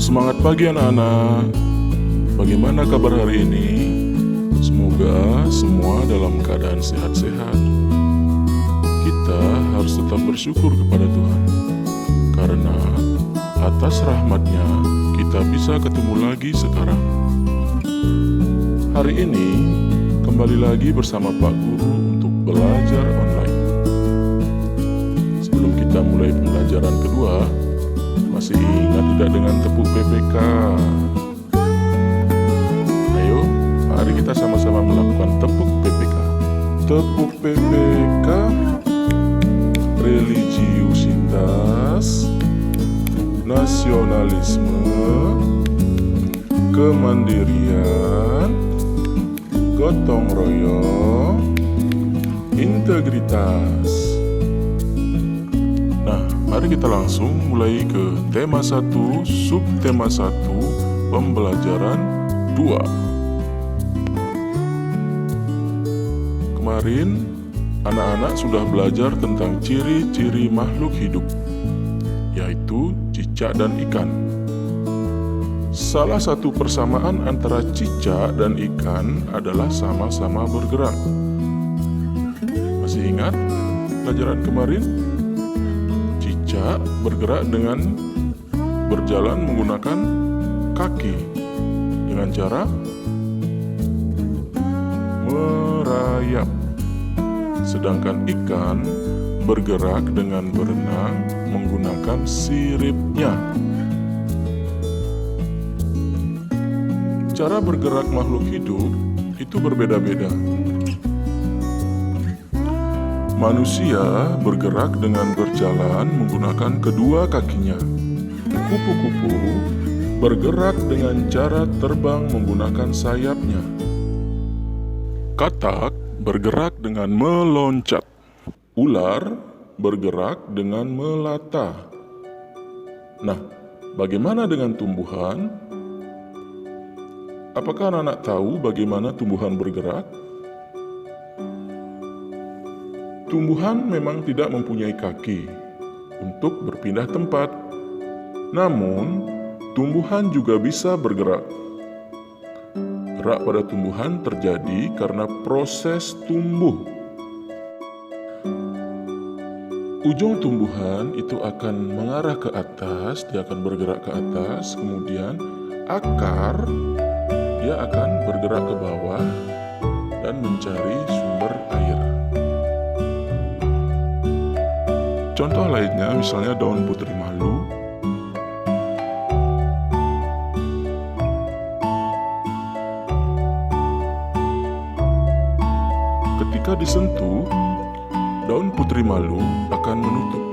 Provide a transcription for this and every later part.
Semangat pagi anak-anak. Bagaimana kabar hari ini? Semoga semua dalam keadaan sehat-sehat. Kita harus tetap bersyukur kepada Tuhan, karena atas rahmat-Nya kita bisa ketemu lagi sekarang. Hari ini kembali lagi bersama Pak Guru untuk belajar online. Sebelum kita mulai pembelajaran kedua, masih ingat tidak dengan tepuk PPK? Ayo, mari kita sama-sama melakukan tepuk PPK. Tepuk PPK, religiusitas, nasionalisme, kemandirian, gotong royong, integritas. Nah, mari kita langsung mulai ke tema 1, subtema 1, pembelajaran 2. Kemarin, anak-anak sudah belajar tentang ciri-ciri makhluk hidup, yaitu cicak dan ikan. Salah satu persamaan antara cicak dan ikan adalah sama-sama bergerak. Masih ingat pelajaran kemarin? Cicak bergerak dengan berjalan menggunakan kaki dengan cara merayap. Sedangkan ikan bergerak dengan berenang menggunakan siripnya. Cara bergerak makhluk hidup itu berbeda-beda. Manusia bergerak dengan berjalan menggunakan kedua kakinya. Kupu-kupu bergerak dengan cara terbang menggunakan sayapnya. Katak bergerak dengan meloncat. Ular bergerak dengan melata. Nah, bagaimana dengan tumbuhan? Apakah anak-anak tahu bagaimana tumbuhan bergerak? Tumbuhan memang tidak mempunyai kaki untuk berpindah tempat. Namun, tumbuhan juga bisa bergerak. Gerak pada tumbuhan terjadi karena proses tumbuh. Ujung tumbuhan itu akan mengarah ke atas, dia akan bergerak ke atas, kemudian akar dia akan bergerak ke bawah dan mencari sumber air. Contoh lainnya misalnya daun putri malu. Ketika disentuh, daun putri malu akan menutup.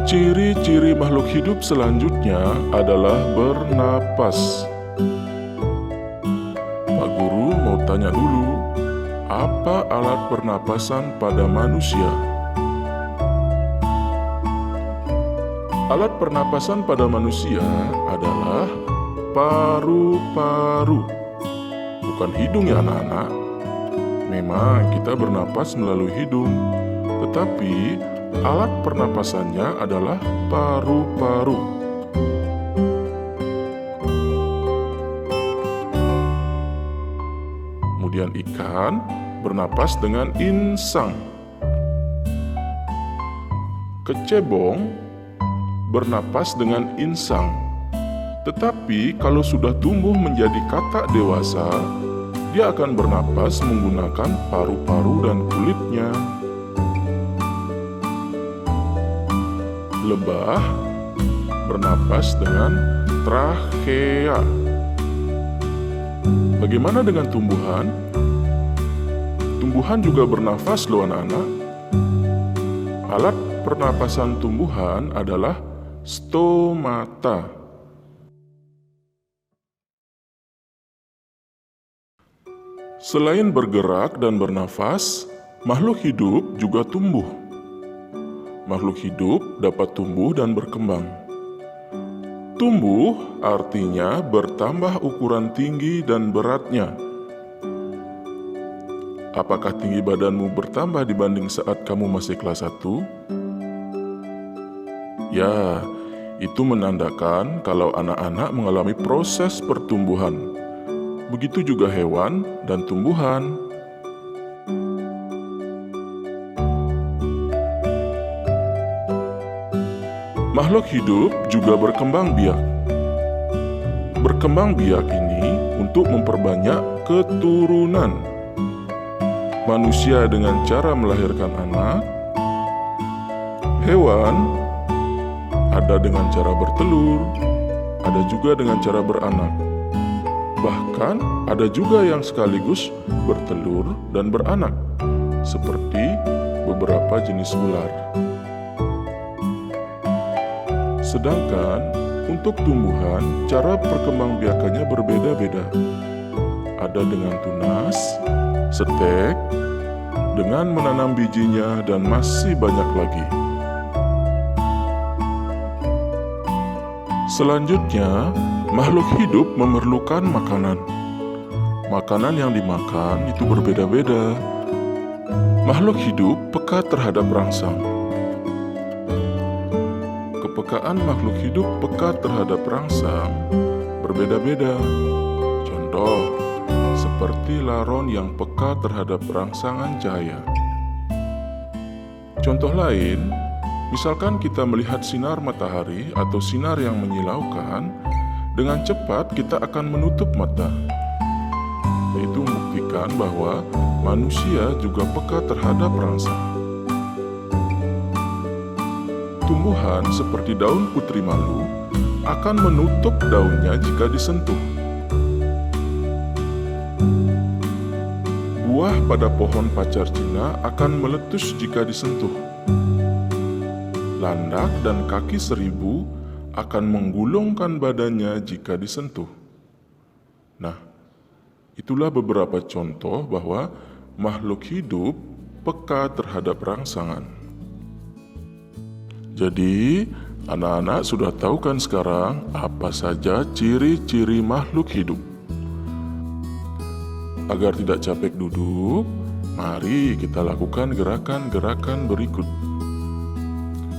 Ciri-ciri makhluk hidup selanjutnya adalah bernapas. Pak Guru mau tanya dulu, apa alat pernapasan pada manusia? Alat pernapasan pada manusia adalah paru-paru. Bukan hidung ya anak-anak. Memang kita bernapas melalui hidung, tetapi alat pernapasannya adalah paru-paru. Kemudian ikan bernapas dengan insang. Kecebong bernapas dengan insang. Tetapi kalau sudah tumbuh menjadi katak dewasa, dia akan bernapas menggunakan paru-paru dan kulitnya. Lebah bernapas dengan trachea. Bagaimana dengan tumbuhan? Tumbuhan juga bernafas loh anak-anak. Alat pernapasan tumbuhan adalah stomata. Selain bergerak dan bernafas, makhluk hidup juga tumbuh. Makhluk hidup dapat tumbuh dan berkembang. Tumbuh artinya bertambah ukuran tinggi dan beratnya. Apakah tinggi badanmu bertambah dibanding saat kamu masih kelas 1? Ya, itu menandakan kalau anak-anak mengalami proses pertumbuhan. Begitu juga hewan dan tumbuhan. Makhluk hidup juga berkembang biak. Berkembang biak ini untuk memperbanyak keturunan. Manusia dengan cara melahirkan anak, hewan ada dengan cara bertelur, ada juga dengan cara beranak. Bahkan ada juga yang sekaligus bertelur dan beranak, seperti beberapa jenis ular. Sedangkan untuk tumbuhan, cara perkembangbiakannya berbeda-beda. Ada dengan tunas, setek, dengan menanam bijinya, dan masih banyak lagi. Selanjutnya, makhluk hidup memerlukan makanan. Makanan yang dimakan itu berbeda-beda. Makhluk hidup peka terhadap rangsang. Kepekaan makhluk hidup peka terhadap rangsang berbeda-beda. Contoh, seperti laron yang peka terhadap rangsangan cahaya. Contoh lain, misalkan kita melihat sinar matahari atau sinar yang menyilaukan, dengan cepat kita akan menutup mata. Yaitu membuktikan bahwa manusia juga peka terhadap rangsang. Tumbuhan seperti daun putri malu akan menutup daunnya jika disentuh. Buah pada pohon pacar Cina akan meletus jika disentuh. Landak dan kaki seribu akan menggulungkan badannya jika disentuh. Nah, itulah beberapa contoh bahwa makhluk hidup peka terhadap rangsangan. Jadi, anak-anak sudah tahu kan sekarang apa saja ciri-ciri makhluk hidup? Agar tidak capek duduk, mari kita lakukan gerakan-gerakan berikut.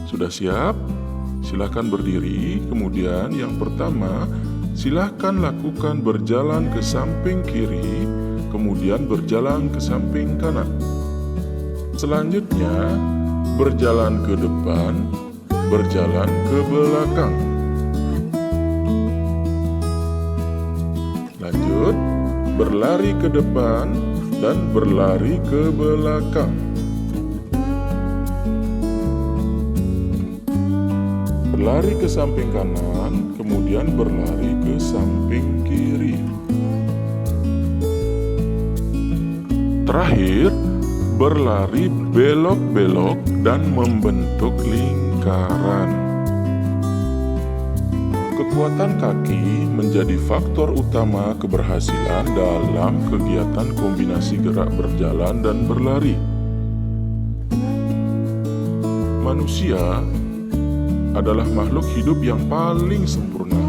Sudah siap? Silakan berdiri. Kemudian yang pertama, silakan lakukan berjalan ke samping kiri, kemudian berjalan ke samping kanan. Selanjutnya, berjalan ke depan, berjalan ke belakang. Lanjut, berlari ke depan dan berlari ke belakang. Berlari ke samping kanan, kemudian berlari ke samping kiri. Terakhir, berlari belok-belok dan membentuk lingkaran. Kekuatan kaki menjadi faktor utama keberhasilan dalam kegiatan kombinasi gerak berjalan dan berlari. Manusia adalah makhluk hidup yang paling sempurna,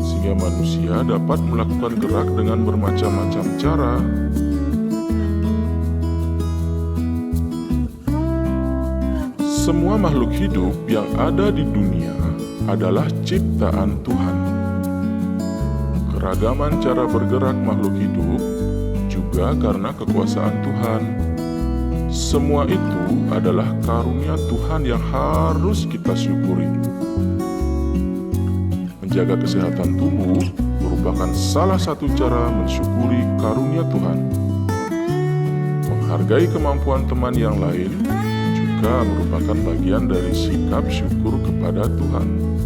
sehingga manusia dapat melakukan gerak dengan bermacam-macam cara. Semua makhluk hidup yang ada di dunia adalah ciptaan Tuhan. Keragaman cara bergerak makhluk hidup juga karena kekuasaan Tuhan. Semua itu adalah karunia Tuhan yang harus kita syukuri. Menjaga kesehatan tubuh merupakan salah satu cara mensyukuri karunia Tuhan. Menghargai kemampuan teman yang lain juga merupakan bagian dari sikap syukur kepada Tuhan.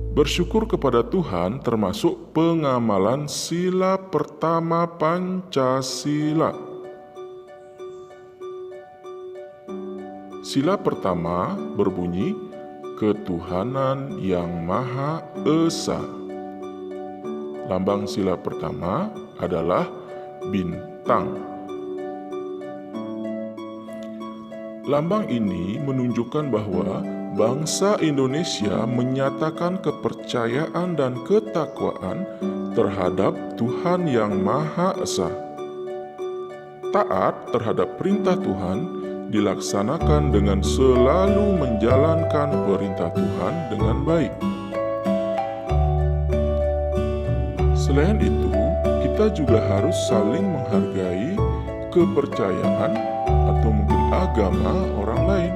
Bersyukur kepada Tuhan termasuk pengamalan sila pertama Pancasila. Sila pertama berbunyi Ketuhanan yang Maha Esa. Lambang sila pertama adalah bintang. Lambang ini menunjukkan bahwa bangsa Indonesia menyatakan kepercayaan dan ketakwaan terhadap Tuhan yang Maha Esa. Taat terhadap perintah Tuhan dilaksanakan dengan selalu menjalankan perintah Tuhan dengan baik. Selain itu, kita juga harus saling menghargai kepercayaan atau mungkin agama orang lain.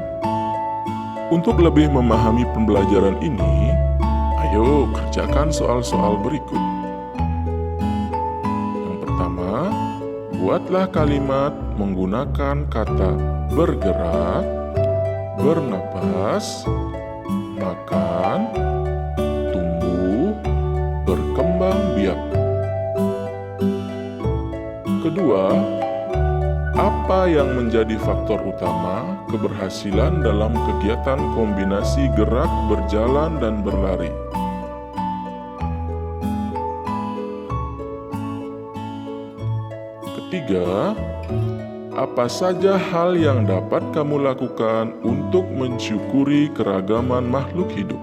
Untuk lebih memahami pembelajaran ini, ayo kerjakan soal-soal berikut. Yang pertama, buatlah kalimat menggunakan kata bergerak, bernapas, makan, tumbuh, berkembang biak. Kedua, apa yang menjadi faktor utama keberhasilan dalam kegiatan kombinasi gerak, berjalan, dan berlari? Ketiga, apa saja hal yang dapat kamu lakukan untuk mensyukuri keragaman makhluk hidup?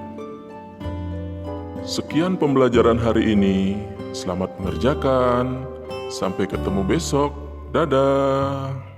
Sekian pembelajaran hari ini. Selamat mengerjakan. Sampai ketemu besok. Dadah.